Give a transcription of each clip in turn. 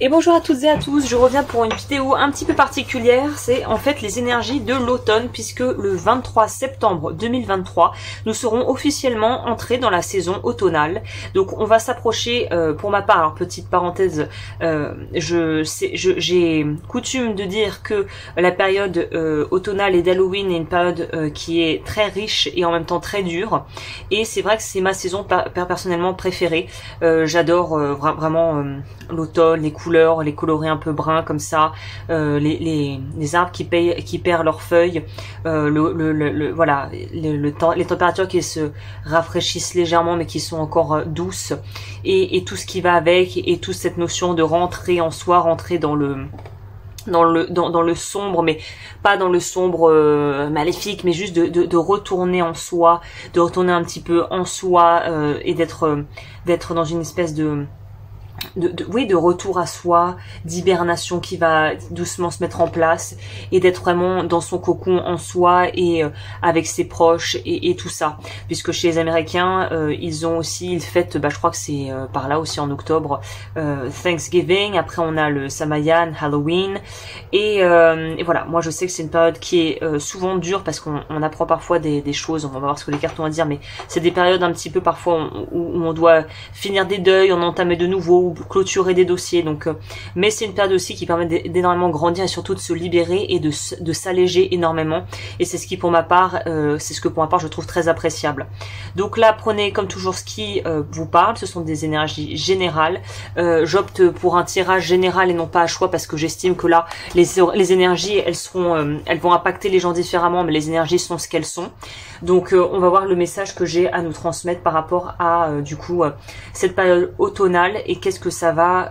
Et bonjour à toutes et à tous, je reviens pour une vidéo un petit peu particulière, c'est en fait les énergies de l'automne puisque le 23 septembre 2023, nous serons officiellement entrés dans la saison automnale. Donc on va s'approcher, pour ma part, alors petite parenthèse, j'ai coutume de dire que la période automnale et d'Halloween est une période qui est très riche et en même temps très dure. Et c'est vrai que c'est ma saison personnellement préférée. J'adore vraiment l'automne, les couleurs, les colorés un peu bruns comme ça, les arbres qui perdent leurs feuilles, voilà, les températures qui se rafraîchissent légèrement mais qui sont encore douces, et tout ce qui va avec, et toute cette notion de rentrer en soi, rentrer dans le sombre, mais pas dans le sombre maléfique, mais juste de retourner en soi, de retourner un petit peu en soi, et d'être dans une espèce de retour à soi, d'hibernation qui va doucement se mettre en place, et d'être vraiment dans son cocon en soi et avec ses proches et tout ça. Puisque chez les Américains, ils fêtent, je crois que c'est par là aussi en octobre, Thanksgiving. Après on a le Samayan, Halloween, et voilà. Moi je sais que c'est une période qui est souvent dure parce qu'on apprend parfois des choses. On va voir ce que les cartes ont à dire, mais c'est des périodes un petit peu parfois où on doit finir des deuils, en entamer de nouveaux, clôturer des dossiers. Donc mais c'est une période aussi qui permet d'énormément grandir et surtout de se libérer et de s'alléger énormément, et c'est ce que pour ma part je trouve très appréciable. Donc là, prenez comme toujours ce qui vous parle, ce sont des énergies générales. J'opte pour un tirage général et non pas à choix, parce que j'estime que là les énergies elles vont impacter les gens différemment, mais les énergies sont ce qu'elles sont. Donc on va voir le message que j'ai à nous transmettre par rapport à cette période automnale, et qu'est-ce que ça va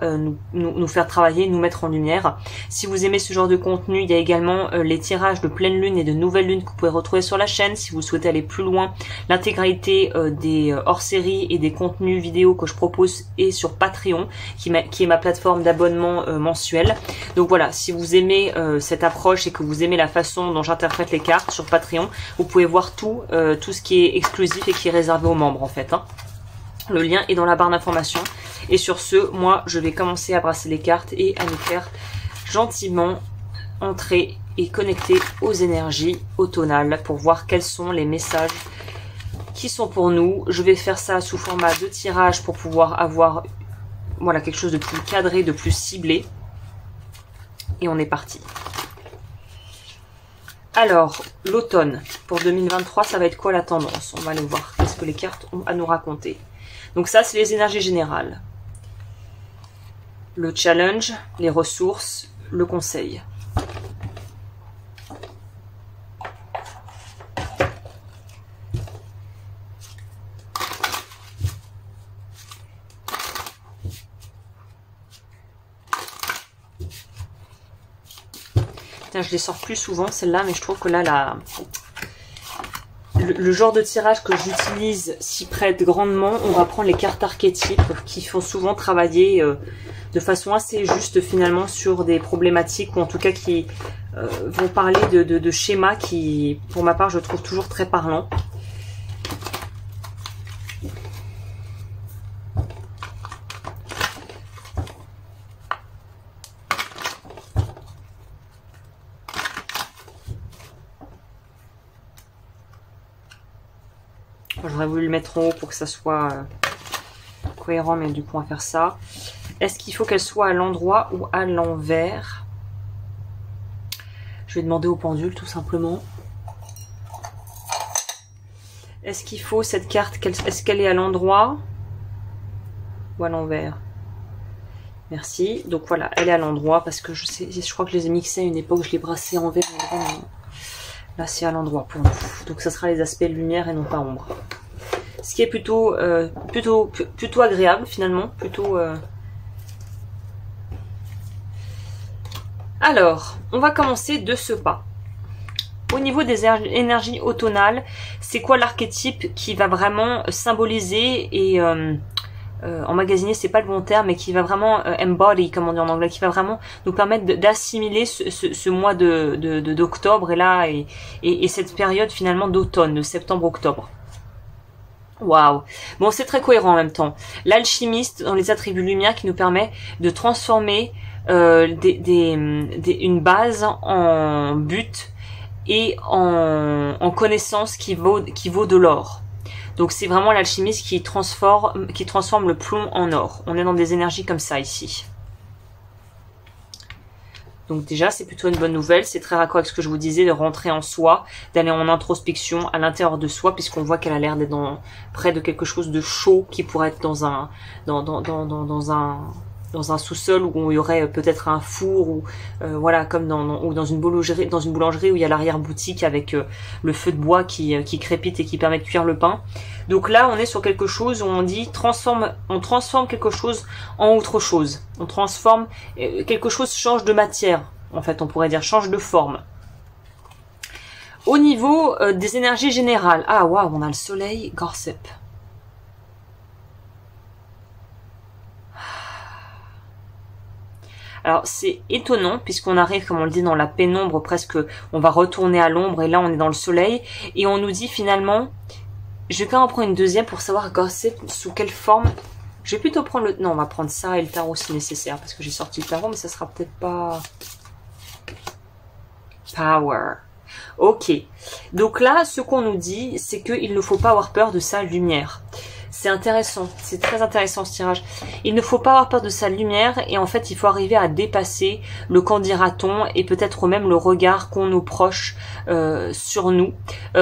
nous faire travailler, nous mettre en lumière. Si vous aimez ce genre de contenu, il y a également les tirages de pleine lune et de nouvelle lune que vous pouvez retrouver sur la chaîne. Si vous souhaitez aller plus loin, l'intégralité des hors-séries et des contenus vidéo que je propose est sur Patreon, qui est ma plateforme d'abonnement mensuel. Donc voilà, si vous aimez cette approche et que vous aimez la façon dont j'interprète les cartes sur Patreon, vous pouvez voir tout ce qui est exclusif et qui est réservé aux membres en fait, hein. Le lien est dans la barre d'information. Et sur ce, moi, je vais commencer à brasser les cartes et à nous faire gentiment entrer et connecter aux énergies automnales pour voir quels sont les messages qui sont pour nous. Je vais faire ça sous format de tirage pour pouvoir avoir, voilà, quelque chose de plus cadré, de plus ciblé. Et on est parti. Alors, l'automne pour 2023, ça va être quoi la tendance? On va aller voir qu'est-ce que les cartes ont à nous raconter. Donc ça, c'est les énergies générales. Le challenge, les ressources, le conseil. Putain, je les sors plus souvent celle-là, mais je trouve que là, le genre de tirage que j'utilise s'y prête grandement. On va prendre les cartes archétypes qui font souvent travailler de façon assez juste finalement sur des problématiques, ou en tout cas qui vont parler de schémas qui, pour ma part, je trouve toujours très parlants. J'aurais voulu le mettre en haut pour que ça soit cohérent, mais du coup on va faire ça. Est-ce qu'il faut qu'elle soit à l'endroit ou à l'envers? Je vais demander au pendule tout simplement. Est-ce qu'il faut cette carte, est-ce qu'elle est à l'endroit ou à l'envers? Merci. Donc voilà, elle est à l'endroit parce que je crois que je les ai mixés à une époque, je les brassais envers. Là c'est à l'endroit pour nous. Donc ça sera les aspects lumière et non pas ombre. Ce qui est plutôt agréable finalement, Alors, on va commencer de ce pas. Au niveau des énergies automnales, c'est quoi l'archétype qui va vraiment symboliser et emmagasiner, c'est pas le bon terme, mais qui va vraiment embody, comme on dit en anglais, qui va vraiment nous permettre d'assimiler ce mois d'octobre et cette période finalement d'automne, de septembre-octobre. Waouh. Bon, c'est très cohérent en même temps. L'alchimiste dans les attributs lumière qui nous permet de transformer une base en but et en connaissance qui vaut de l'or. Donc c'est vraiment l'alchimiste qui transforme le plomb en or. On est dans des énergies comme ça ici. Donc déjà, c'est plutôt une bonne nouvelle. C'est très raccord avec ce que je vous disais, de rentrer en soi, d'aller en introspection à l'intérieur de soi, puisqu'on voit qu'elle a l'air d'être près de quelque chose de chaud qui pourrait être dans un sous-sol où il y aurait peut-être un four ou voilà, comme ou dans une boulangerie où il y a l'arrière-boutique avec le feu de bois qui crépite et qui permet de cuire le pain. Donc là, on est sur quelque chose où on dit on transforme quelque chose en autre chose. On transforme quelque chose, change de matière. En fait, on pourrait dire change de forme. Au niveau des énergies générales, ah waouh, on a le soleil, Gossip. Alors c'est étonnant puisqu'on arrive, comme on le dit, dans la pénombre, presque on va retourner à l'ombre et là on est dans le soleil et on nous dit finalement, je vais quand même en prendre une deuxième pour savoir Gossip sous quelle forme. Je vais plutôt prendre non, on va prendre ça et le tarot si nécessaire parce que j'ai sorti le tarot mais ça sera peut-être pas Power. Ok, donc là ce qu'on nous dit c'est qu'il ne faut pas avoir peur de sa lumière. C'est intéressant, c'est très intéressant ce tirage. Il ne faut pas avoir peur de sa lumière et en fait il faut arriver à dépasser le qu'en dira-t-on et peut-être même le regard qu'ont nos proches sur nous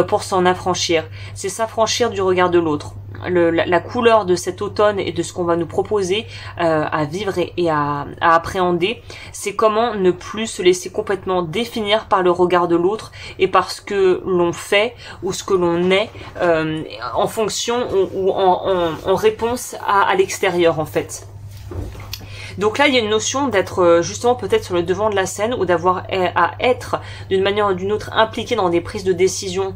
pour s'en affranchir. C'est s'affranchir du regard de l'autre. La couleur de cet automne et de ce qu'on va nous proposer à vivre et à appréhender, c'est comment ne plus se laisser complètement définir par le regard de l'autre et par ce que l'on fait ou ce que l'on est en fonction ou en réponse à l'extérieur en fait. Donc là, il y a une notion d'être justement peut-être sur le devant de la scène ou d'avoir à être d'une manière ou d'une autre impliqué dans des prises de décision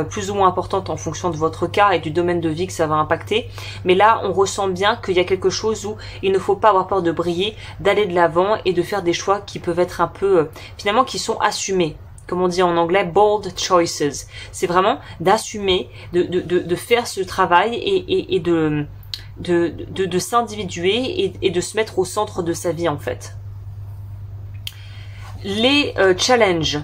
plus ou moins importantes en fonction de votre cas et du domaine de vie que ça va impacter. Mais là, on ressent bien qu'il y a quelque chose où il ne faut pas avoir peur de briller, d'aller de l'avant et de faire des choix qui peuvent être un peu, finalement, qui sont assumés. Comme on dit en anglais, bold choices. C'est vraiment d'assumer, de faire ce travail et de s'individuer et de se mettre au centre de sa vie en fait. Les challenges.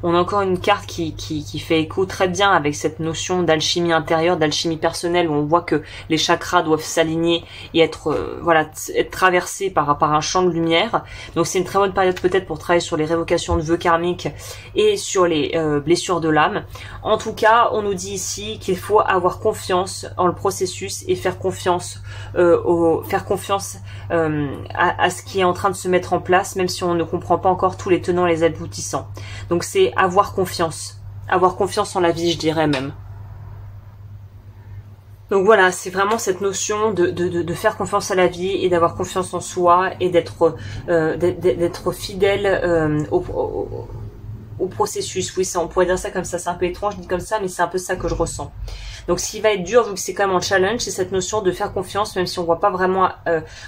On a encore une carte qui fait écho très bien avec cette notion d'alchimie intérieure, d'alchimie personnelle, où on voit que les chakras doivent s'aligner et être voilà, être traversés par un champ de lumière. Donc c'est une très bonne période peut-être pour travailler sur les révocations de vœux karmiques et sur les blessures de l'âme. En tout cas, on nous dit ici qu'il faut avoir confiance en le processus et faire confiance à ce qui est en train de se mettre en place, même si on ne comprend pas encore tous les tenants et les aboutissants. Donc c'est avoir confiance en la vie, je dirais même. Donc voilà, c'est vraiment cette notion de faire confiance à la vie et d'avoir confiance en soi et d'être fidèle au processus. Oui, ça, on pourrait dire ça comme ça, c'est un peu étrange dit comme ça, mais c'est un peu ça que je ressens. Donc ce qui va être dur, vu que c'est quand même un challenge, c'est cette notion de faire confiance, même si on voit pas vraiment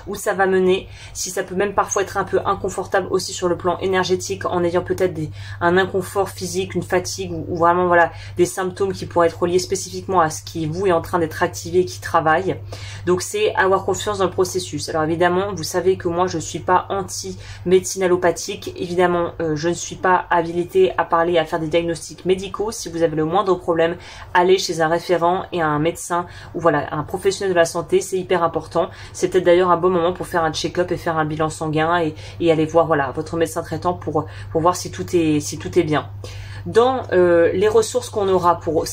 où ça va mener, si ça peut même parfois être un peu inconfortable aussi sur le plan énergétique, en ayant peut-être un inconfort physique, une fatigue, ou vraiment voilà des symptômes qui pourraient être liés spécifiquement à ce qui vous est en train d'être activé, qui travaille. Donc c'est avoir confiance dans le processus. Alors évidemment, vous savez que moi je suis pas anti-médecine allopathique, évidemment je ne suis pas habilitée à parler, à faire des diagnostics médicaux. Si vous avez le moindre problème, allez chez un référent et un médecin ou voilà un professionnel de la santé, c'est hyper important. C'est peut-être d'ailleurs un bon moment pour faire un check-up et faire un bilan sanguin et aller voir voilà votre médecin traitant pour voir si tout est bien. Dans les ressources qu'on aura pour